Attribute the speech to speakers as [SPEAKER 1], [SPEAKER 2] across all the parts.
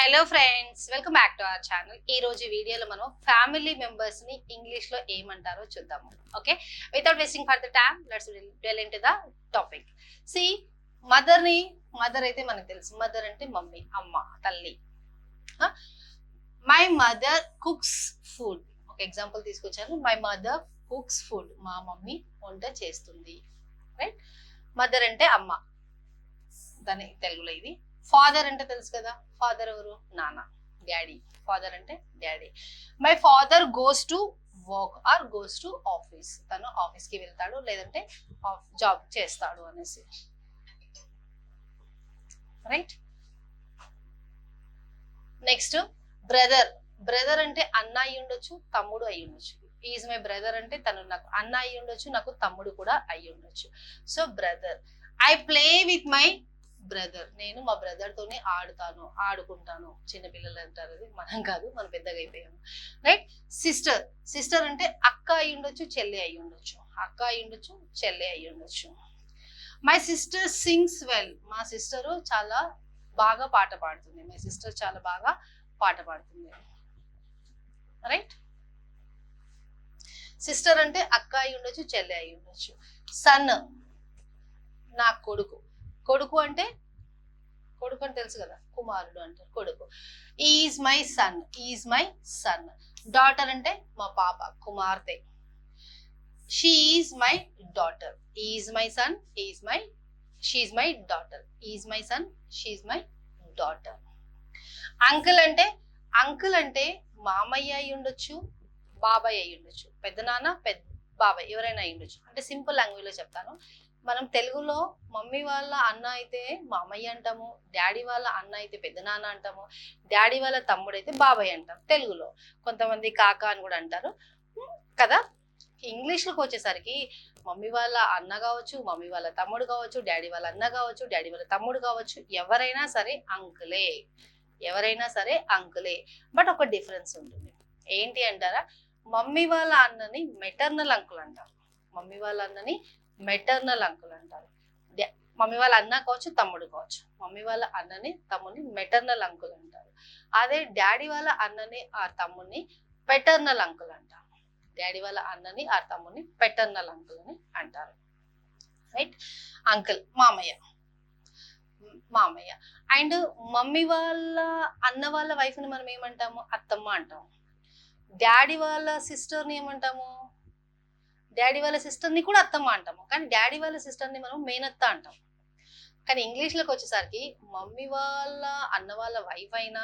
[SPEAKER 1] Hello friends, welcome back to our channel. ఈ రోజు వీడియోలో మనం ఫ్యామిలీ మెంబర్స్ ని ఇంగ్లీష్ లో ఏమంటారో చూద్దాము. Okay, without wasting for the time let's delve into the topic. See mother అయితే మనకు తెలుసు. మదర్ అంటే మమ్మీ, అమ్మ, తల్లి. My mother cooks food. ఒక ఎగ్జాంపుల్ తీసుకొచ్చాను. My mother cooks food. మా మమ్మీ వంట చేస్తుంది. రైట్. మదర్ అంటే అమ్మ, దాని తెలుగులో ఇది. ఫాదర్ అంటే తెలుసు కదా. ఫాదర్ ఎవరు? నాన్న, డాడీ. ఫాదర్ అంటే daddy. My father goes to work or goes to office. తను ఆఫీస్ కి వెళ్తాడు లేదంటే జాబ్ చేస్తాడు అనేసి. రైట్. Next brother. బ్రదర్ అంటే అన్న అయి ఉండొచ్చు, తమ్ముడు అయి ఉండొచ్చు. ఈజ్ మై బ్రదర్ అంటే తను నాకు అన్న అయి ఉండొచ్చు, నాకు తమ్ముడు కూడా అయి ఉండొచ్చు. So brother. I play with my brother. నేను మా బ్రదర్ తోనే ఆడుకుంటాను. చిన్నపిల్లలు అంటారు, అది మనం కాదు, మనం పెద్దగా అయిపోయాము. రైట్. సిస్టర్. సిస్టర్ అంటే అక్క అయి ఉండొచ్చు, చెల్లి అయి ఉండొచ్చు. అక్క అయి ఉండొచ్చు, చెల్లి అయి ఉండొచ్చు. My sister sings well. మా సిస్టరు చాలా బాగా పాట పాడుతుంది. మై సిస్టర్ చాలా బాగా పాట పాడుతుంది. రైట్. సిస్టర్ అంటే అక్క అయి ఉండొచ్చు, చెల్లి అయి ఉండొచ్చు. సన్, నా కొడుకు. కొడుకు అంటే తెలుసు కదా, కుమారుడు అంటారు కొడుకు. Is my son. Is my son. Daughter అంటే మా పాప, కుమార్తె. She is my daughter. Is my son. She my daughter. Is my son. She my daughter. Uncle అంటే మామయ్య అయి ఉండొచ్చు, బాబాయ్ అయి ఉండొచ్చు. పెద్ద నాన్న, బాబాయ్ ఎవరైనా అయి ఉండొచ్చు. అంటే సింపుల్ లాంగ్వేజ్ లో చెప్తాను. మనం తెలుగులో మమ్మీ వాళ్ళ అన్న అయితే మామయ్య అంటాము, డాడీ వాళ్ళ అన్న అయితే పెద్ద నాన్న అంటాము, డాడీ వాళ్ళ తమ్ముడు అయితే బాబాయ్ అంటాం తెలుగులో. కొంతమంది కాకా అని కూడా అంటారు కదా. ఇంగ్లీష్ లోకి వచ్చేసరికి మమ్మీ వాళ్ళ అన్న కావచ్చు, మమ్మీ వాళ్ళ తమ్ముడు కావచ్చు, డాడీ వాళ్ళ అన్న కావచ్చు, డాడీ వాళ్ళ తమ్ముడు కావచ్చు, ఎవరైనా సరే అంకులే. బట్ ఒక డిఫరెన్స్ ఉంటుంది. ఏంటి అంటారా? మమ్మీ వాళ్ళ అన్నని మెటర్నల్ అంకుల్ అంటారు. మమ్మీ వాళ్ళ అన్నని మెటర్నల్ అంకుల్ అంటారు. మమ్మీ వాళ్ళ అన్న కావచ్చు, తమ్ముడు కావచ్చు. మమ్మీ వాళ్ళ అన్నని, తమ్ముడిని మెటర్నల్ అంకుల్ అంటారు. అదే డాడీ వాళ్ళ అన్నని ఆ తమ్ముడిని పెటర్నల్ అంకుల్ అంటారు. డాడీ వాళ్ళ అన్నని ఆ తమ్ముడిని పెటర్నల్ అంకుల్ అని అంటారు. రైట్. అంకుల్ మామయ్య. అండ్ మమ్మీ వాళ్ళ అన్న వాళ్ళ వైఫ్ ని మనం ఏమంటాము? అత్తమ్మ అంటాము. డాడీ వాళ్ళ సిస్టర్ ని ఏమంటాము? డాడీ వాళ్ళ సిస్టర్ ని కూడా అత్తమ్మ అంటాము. కానీ డాడీ వాళ్ళ సిస్టర్ ని మనం మేనత్త అంటాం. కానీ ఇంగ్లీష్ లోకి వచ్చేసరికి మమ్మీ వాళ్ళ అన్న వాళ్ళ వైఫ్ అయినా,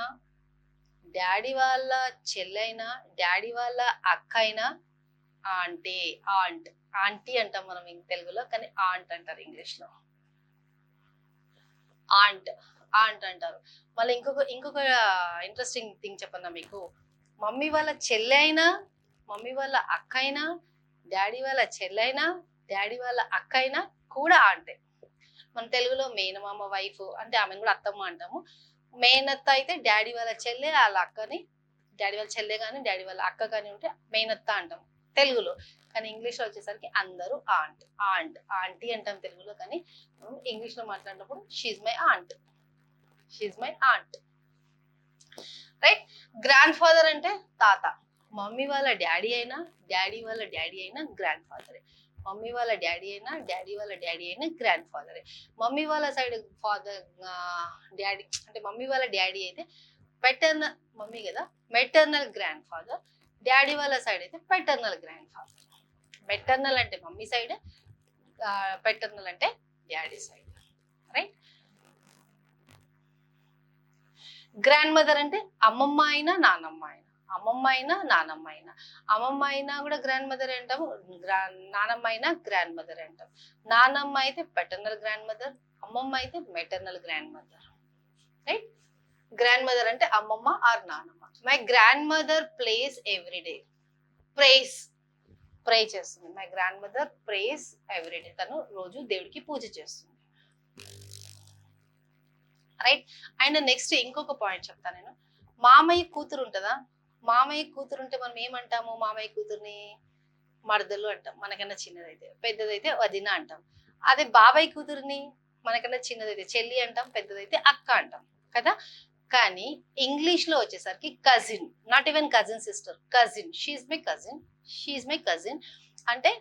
[SPEAKER 1] డాడీ వాళ్ళ చెల్లైనా, డాడీ వాళ్ళ అక్క అయినా ఆంటీ అంటాం మనం తెలుగులో. కానీ ఆంట్ అంటారు ఇంగ్లీష్ లో. ఆంట్ అంటారు. మళ్ళీ ఇంకొక ఇంట్రెస్టింగ్ థింగ్ చెప్పన్నా మీకు. మమ్మీ వాళ్ళ చెల్లె అయినా, మమ్మీ వాళ్ళ అక్క అయినా, డాడీ వాళ్ళ చెల్లైనా, డాడీ వాళ్ళ అక్క అయినా కూడా ఆంటే. మన తెలుగులో మేనమామ వైఫ్ అంటే ఆమెను కూడా అత్తమ్మ అంటాము. మేనత్త అయితే డాడీ వాళ్ళ చెల్లె, వాళ్ళ అక్కని, డాడీ వాళ్ళ చెల్లె కానీ డాడీ వాళ్ళ అక్క కానీ ఉంటే మేనత్త అంటాము తెలుగులో. కానీ ఇంగ్లీష్ లో వచ్చేసరికి అందరూ ఆంటీ అంటాం తెలుగులో. కానీ మనం ఇంగ్లీష్ లో మాట్లాడినప్పుడు she my aunt. Right. Grandfather అంటే తాత. మమ్మీ వాళ్ళ డాడీ అయినా, డాడీ వాళ్ళ డాడీ అయినా గ్రాండ్ ఫాదరే. మమ్మీ వాళ్ళ డాడీ అయినా, డాడీ వాళ్ళ డాడీ అయినా గ్రాండ్ ఫాదరే. మమ్మీ వాళ్ళ సైడ్ ఫాదర్ డాడీ అంటే మమ్మీ వాళ్ళ డాడీ అయితే పెటర్నల్, మమ్మీ కదా, మెటర్నల్ గ్రాండ్ ఫాదర్. డాడీ వాళ్ళ సైడ్ అయితే పెటర్నల్ గ్రాండ్ ఫాదర్. మెటర్నల్ అంటే మమ్మీ సైడ్, పెటర్నల్ అంటే daddy side. Right. Grandmother అంటే అమ్మమ్మ అయినా, నానమ్మ అయినా. అమ్మమ్మ అయినా కూడా గ్రాండ్ మదర్ అంటాము, నానమ్మ అయినా గ్రాండ్ మదర్ అంటాం. నానమ్మ అయితే పెటర్నల్ గ్రాండ్ మదర్, అమ్మమ్మ అయితే maternal grandmother. Right. Grandmother అంటే అమ్మమ్మ ఆర్ నానమ్మ. My grandmother prays everyday. Pray చేస్తుంది. My grandmother prays everyday. తను రోజు దేవుడికి పూజ చేస్తుంది. రైట్. అండ్ నెక్స్ట్ ఇంకొక పాయింట్ చెప్తాను నేను. మామయ్య కూతురు ఉంటుందా? మామయ్య కూతురు ఉంటే మనం ఏమంటాము? మామయ్య కూతుర్ని మరదలు అంటాం, మనకన్నా చిన్నదైతే. పెద్దదైతే వదిన అంటాం. అదే బాబాయ్ కూతుర్ని మనకన్నా చిన్నదైతే చెల్లి అంటాం, పెద్దదైతే అక్క అంటాం కదా. కానీ ఇంగ్లీష్ లో వచ్చేసరికి cousin, not even cousin sister, cousin, she my cousin. అంటే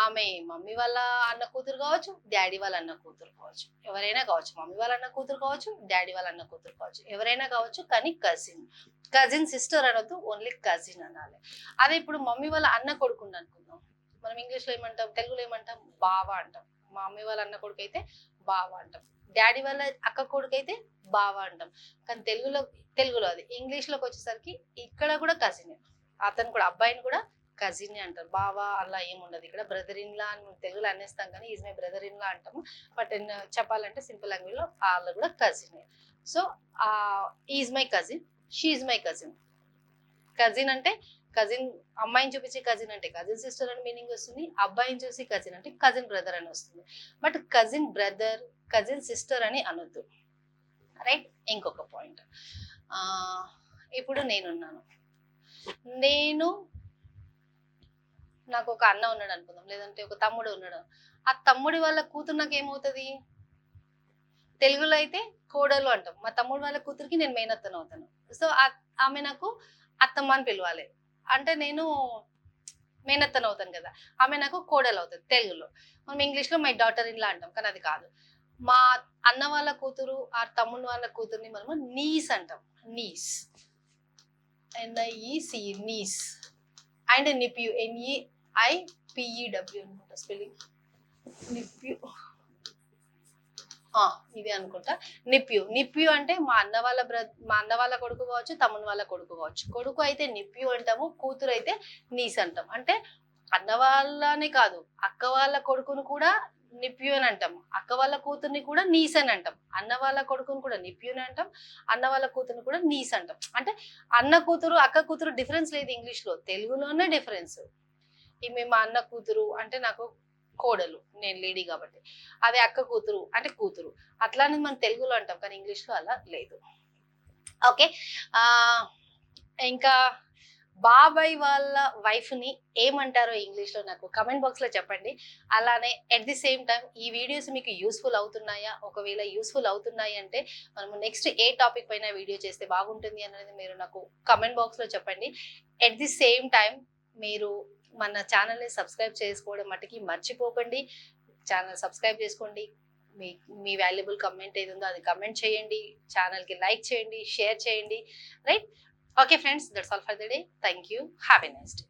[SPEAKER 1] ఆమె మమ్మీ వాళ్ళ అన్న కూతురు కావచ్చు, డాడీ వాళ్ళ అన్న కూతురు కావచ్చు, ఎవరైనా కావచ్చు, మమ్మీ వాళ్ళ అన్న కూతురు కావచ్చు, డాడీ వాళ్ళ అన్న కూతురు కావచ్చు, ఎవరైనా కావచ్చు, కానీ కజిన్. కజిన్ సిస్టర్ అనొద్దు, ఓన్లీ కజిన్ అనాలి. అదే ఇప్పుడు మమ్మీ వాళ్ళ అన్న కొడుకు అనుకుందాం, మనం ఇంగ్లీష్ లో ఏమంటాం, తెలుగులో ఏమంటాం, బావ అంటాం. మా మమ్మీ వాళ్ళ అన్న కొడుకు అయితే బావ అంటాం, డాడీ వాళ్ళ అక్క కొడుకు అయితే బావ అంటాం. కానీ తెలుగులో అది, ఇంగ్లీష్ లోకి వచ్చేసరికి ఇక్కడ కూడా కజిన్, అతను కూడా అబ్బాయిని కూడా కజిన్ అంటారు. బావా అలా ఏముండదు ఇక్కడ. బ్రదర్ ఇన్ లా అని తెలుగులో అనేస్తాం కానీ is my brother in law అంటాము. బట్ చెప్పాలంటే సింపుల్ లాంగ్వేజ్ లో వాళ్ళు కూడా cousin. So is my cousin, she my cousin. Cousin అంటే కజిన్, అమ్మాయిని చూపించి కజిన్ అంటే కజిన్ సిస్టర్ అని మీనింగ్ వస్తుంది, అబ్బాయిని చూసి కజిన్ అంటే కజిన్ బ్రదర్ అని వస్తుంది. But cousin brother, cousin sister అని అనొద్దు, రైట్. ఇంకొక పాయింట్, ఇప్పుడు నేనున్నాను, నాకు ఒక అన్న ఉన్నాడు అనుకుందాం, లేదంటే ఒక తమ్ముడు ఉన్నాడు. ఆ తమ్ముడి వాళ్ళ కూతురు నాకు ఏమవుతుంది, తెలుగులో అయితే కోడలు అంటాం, మా తమ్ముడు వాళ్ళ కూతురికి నేను మేనత్తను అవుతాను. సో ఆమె నాకు అత్తమ్మ అని పిలవాలి, అంటే నేను మేనత్తను అవుతాను కదా, ఆమె నాకు కోడలు అవుతుంది తెలుగులో. మనం ఇంగ్లీష్లో మై డాటర్ ఇన్ లా అంటాం, కానీ అది కాదు. మా అన్న వాళ్ళ కూతురు, ఆ తమ్ముడు వాళ్ళ కూతుర్ని మనము నీస్ అంటాం, niece, NIEC, niece. And nephew, NEIPEW అనుకుంటా స్పెల్లింగ్, నిప్యూ, ఇది అనుకుంటా, నిప్యూ అంటే మా అన్న వాళ్ళ కొడుకు కావచ్చు, తమ్ముడు వాళ్ళ కొడుకు కావచ్చు. కొడుకు అయితే నిప్యూ అంటాము, కూతురు అయితే నీస్ అంటాం. అంటే అన్న వాళ్ళనే కాదు, అక్క వాళ్ళ కొడుకును కూడా నిప్యూ అని అంటాం, అక్క వాళ్ళ కూతుర్ని కూడా నీస్ అని అంటాం, అన్న వాళ్ళ కొడుకుని కూడా నిప్యూ అని అంటాం, అన్న వాళ్ళ కూతుర్ని కూడా నీస్ అంటాం. అంటే అన్న కూతురు అక్క కూతురు డిఫరెన్స్ లేదు ఇంగ్లీష్ లో, తెలుగులోనే డిఫరెన్స్. ఈమె మా అన్న కూతురు అంటే నాకు కోడలు, నేను లేడీ కాబట్టి. అదే అక్క కూతురు అంటే కూతురు, అట్లానే మనం తెలుగులో అంటాం, కానీ ఇంగ్లీష్ లో అలా లేదు. ఓకే, ఇంకా బాబాయ్ వాళ్ళ వైఫ్ ని ఏమంటారో ఇంగ్లీష్ లో నాకు కమెంట్ బాక్స్ లో చెప్పండి. అలానే ఎట్ ది సేమ్ టైం ఈ వీడియోస్ మీకు యూస్ఫుల్ అవుతున్నాయా, ఒకవేళ యూస్ఫుల్ అవుతున్నాయి అంటే మనము నెక్స్ట్ ఏ టాపిక్ పైన వీడియో చేస్తే బాగుంటుంది అనేది మీరు నాకు కమెంట్ బాక్స్ లో చెప్పండి. ఎట్ ది సేమ్ టైం మీరు మన ఛానల్ని సబ్స్క్రైబ్ చేసుకోవడం మట్టుకి మర్చిపోకండి. ఛానల్ సబ్స్క్రైబ్ చేసుకోండి, మీ వాల్యుబుల్ కమెంట్ ఏది ఉందో అది కమెంట్ చేయండి, ఛానల్కి లైక్ చేయండి, షేర్ చేయండి, right. Okay friends, that's all for the day. Thank you. Have a nice day.